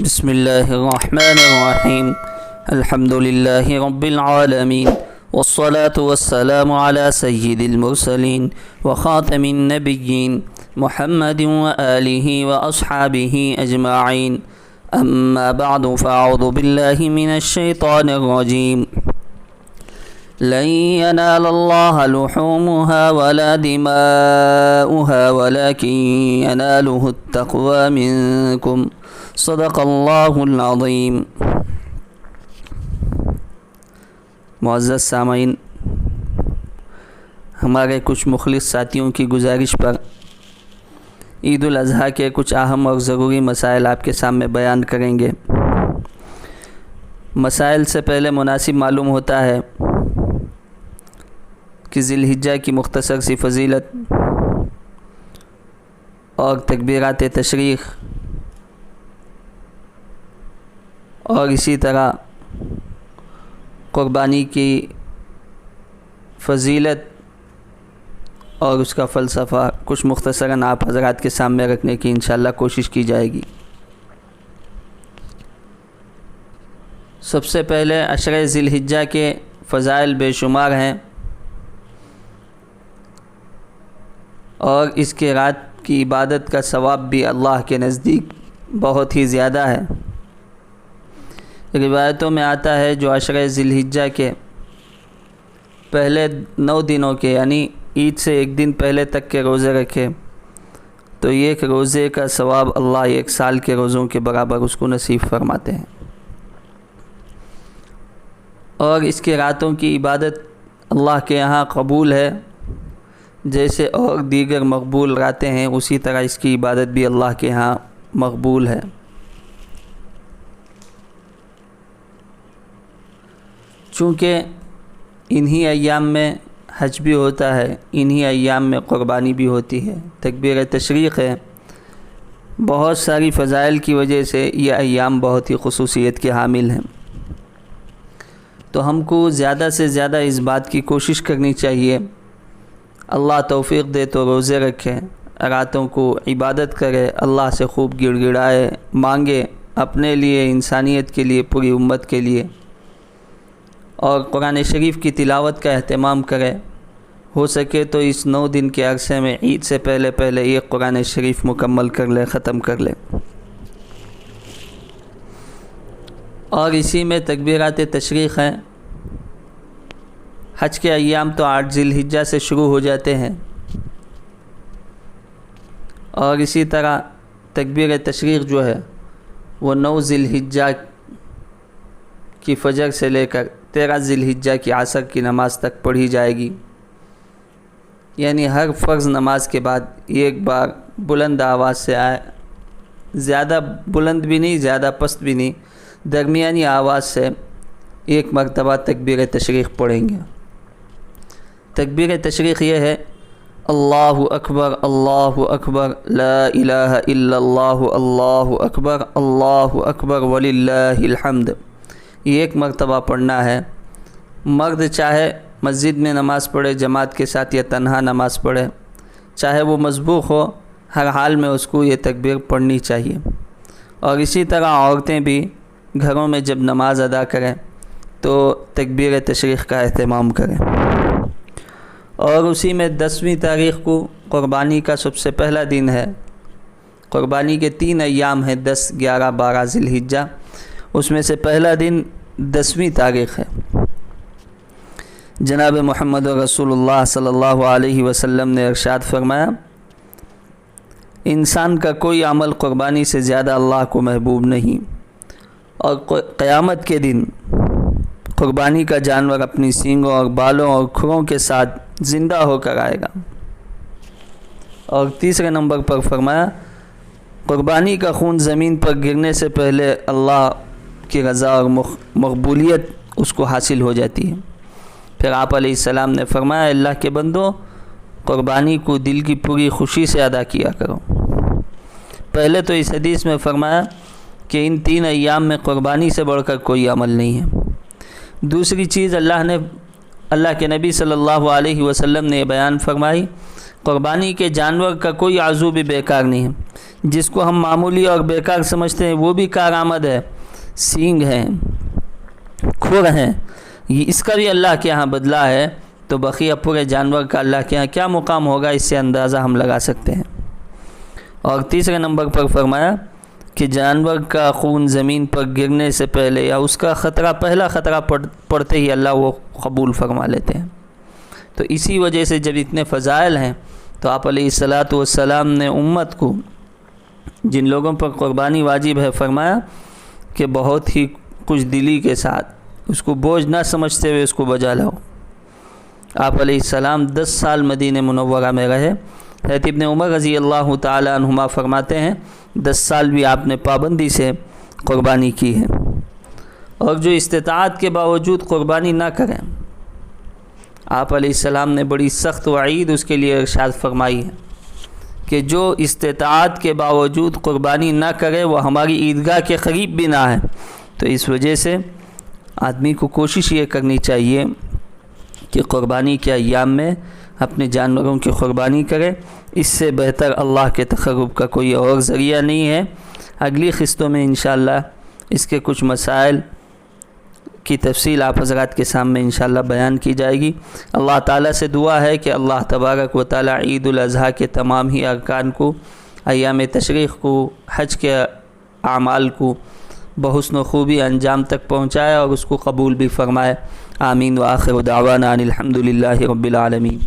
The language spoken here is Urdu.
بسم اللہ الرحمن الرحیم الحمد للہ رب العالمین والصلاة والسلام على سید المرسلین وخاتم النبیین محمد وآلہ واصحابہ اجمعین اما بعد فاعوذ باللہ من الشیطان الرجیم لن ينال الله لحومها ولا دماؤها ولكن يناله التقوى منكم صدق اللہ العظیم۔ معزز سامعین، ہمارے کچھ مخلص ساتھیوں کی گزارش پر عید الاضحیٰ کے کچھ اہم اور ضروری مسائل آپ کے سامنے بیان کریں گے۔ مسائل سے پہلے مناسب معلوم ہوتا ہے کہ ذی الحجہ کی مختصر سی فضیلت اور تکبیرات تشریق اور اسی طرح قربانی کی فضیلت اور اس کا فلسفہ کچھ مختصراً آپ حضرات کے سامنے رکھنے کی انشاءاللہ کوشش کی جائے گی۔ سب سے پہلے عشرہ ذی الحجہ کے فضائل بے شمار ہیں اور اس کے رات کی عبادت کا ثواب بھی اللہ کے نزدیک بہت ہی زیادہ ہے۔ روایتوں میں آتا ہے جو عشرہ ذی الحجہ کے پہلے 9 دنوں کے یعنی عید سے ایک دن پہلے تک کے روزے رکھے تو ایک روزے کا ثواب اللہ 1 سال کے روزوں کے برابر اس کو نصیب فرماتے ہیں۔ اور اس کے راتوں کی عبادت اللہ کے یہاں قبول ہے، جیسے اور دیگر مقبول راتیں ہیں اسی طرح اس کی عبادت بھی اللہ کے ہاں مقبول ہے۔ چونکہ انہی ایام میں حج بھی ہوتا ہے، انہی ایام میں قربانی بھی ہوتی ہے، تکبیر تشریق ہے، بہت ساری فضائل کی وجہ سے یہ ایام بہت ہی خصوصیت کے حامل ہیں۔ تو ہم کو زیادہ سے زیادہ اس بات کی کوشش کرنی چاہیے، اللہ توفیق دے تو روزے رکھے، راتوں کو عبادت کرے، اللہ سے خوب گڑ گڑائے، مانگے اپنے لیے، انسانیت کے لیے، پوری امت کے لیے، اور قرآن شریف کی تلاوت کا اہتمام کرے۔ ہو سکے تو اس 9 دن کے عرصے میں عید سے پہلے ایک قرآن شریف مکمل کر لے، ختم کر لے۔ اور اسی میں تکبیرات تشریق ہیں۔ حج کے ایام تو 8 ذی الحجہ سے شروع ہو جاتے ہیں اور اسی طرح تکبیر تشریق جو ہے وہ 9 ذی الحجہ کی فجر سے لے کر 13 ذی الحجہ کی عصر کی نماز تک پڑھی جائے گی، یعنی ہر فرض نماز کے بعد ایک بار بلند آواز سے آئے، زیادہ بلند بھی نہیں زیادہ پست بھی نہیں، درمیانی آواز سے ایک مرتبہ تکبیر تشریق پڑھیں گے۔ تکبیر تشریق یہ ہے: اللہ اکبر اللہ اکبر لا الہ الا اللہ اللہ اکبر وللہ الحمد۔ یہ ایک مرتبہ پڑھنا ہے۔ مرد چاہے مسجد میں نماز پڑھے جماعت کے ساتھ یا تنہا نماز پڑھے، چاہے وہ مسبوق ہو، ہر حال میں اس کو یہ تکبیر پڑھنی چاہیے۔ اور اسی طرح عورتیں بھی گھروں میں جب نماز ادا کریں تو تکبیر تشریق کا اہتمام کریں۔ اور اسی میں 10ویں تاریخ کو قربانی کا سب سے پہلا دن ہے۔ قربانی کے 3 ایام ہیں، 10، 11، 12 ذی الحجہ، اس میں سے پہلا دن 10ویں تاریخ ہے۔ جناب محمد رسول اللہ صلی اللہ علیہ وسلم نے ارشاد فرمایا: انسان کا کوئی عمل قربانی سے زیادہ اللہ کو محبوب نہیں، اور قیامت کے دن قربانی کا جانور اپنی سینگوں اور بالوں اور کھروں کے ساتھ زندہ ہو کر آئے گا۔ اور تیسرے نمبر پر فرمایا: قربانی کا خون زمین پر گرنے سے پہلے اللہ کی رضا اور مقبولیت اس کو حاصل ہو جاتی ہے۔ پھر آپ علیہ السلام نے فرمایا: اللہ کے بندو، قربانی کو دل کی پوری خوشی سے ادا کیا کرو۔ پہلے تو اس حدیث میں فرمایا کہ ان 3 ایام میں قربانی سے بڑھ کر کوئی عمل نہیں ہے۔ دوسری چیز اللہ کے نبی صلی اللہ علیہ وسلم نے بیان فرمائی: قربانی کے جانور کا کوئی عضو بھی بیکار نہیں ہے۔ جس کو ہم معمولی اور بیکار سمجھتے ہیں وہ بھی کارآمد ہے، سینگ ہیں، کھر ہیں، یہ اس کا بھی اللہ کے ہاں بدلہ ہے، تو بقیہ پورے جانور کا اللہ کے ہاں کیا مقام ہوگا، اس سے اندازہ ہم لگا سکتے ہیں۔ اور تیسرے نمبر پر فرمایا کہ جانور کا خون زمین پر گرنے سے پہلے یا اس کا خطرہ، پہلا خطرہ پڑتے ہی اللہ وہ قبول فرما لیتے ہیں۔ تو اسی وجہ سے جب اتنے فضائل ہیں تو آپ علیہ الصلاۃ والسلام نے امت کو، جن لوگوں پر قربانی واجب ہے، فرمایا کہ بہت ہی خوش دلی کے ساتھ اس کو بوجھ نہ سمجھتے ہوئے اس کو بجا لاؤ۔ آپ علیہ السلام 10 سال مدینہ منورہ میں رہے۔ حضرت ابن عمر رضی اللہ تعالی عنہما فرماتے ہیں 10 سال بھی آپ نے پابندی سے قربانی کی ہے، اور جو استطاعت کے باوجود قربانی نہ کریں، آپ علیہ السلام نے بڑی سخت وعید اس کے لیے ارشاد فرمائی ہے کہ جو استطاعت کے باوجود قربانی نہ کرے وہ ہماری عیدگاہ کے قریب بھی نہ ہے۔ تو اس وجہ سے آدمی کو کوشش یہ کرنی چاہیے کہ قربانی کے ایام میں اپنے جانوروں کی قربانی کرے، اس سے بہتر اللہ کے تقرب کا کوئی اور ذریعہ نہیں ہے۔ اگلی قسطوں میں انشاءاللہ اس کے کچھ مسائل کی تفصیل آپ حضرات کے سامنے انشاءاللہ بیان کی جائے گی۔ اللہ تعالیٰ سے دعا ہے کہ اللہ تبارک و تعالیٰ عید الاضحیٰ کے تمام ہی ارکان کو، ایام تشریق کو، حج کے اعمال کو بحسن و خوبی انجام تک پہنچائے اور اس کو قبول بھی فرمائے۔ آمین۔ وآخر دعوانا ان الحمد للہ رب العالمین۔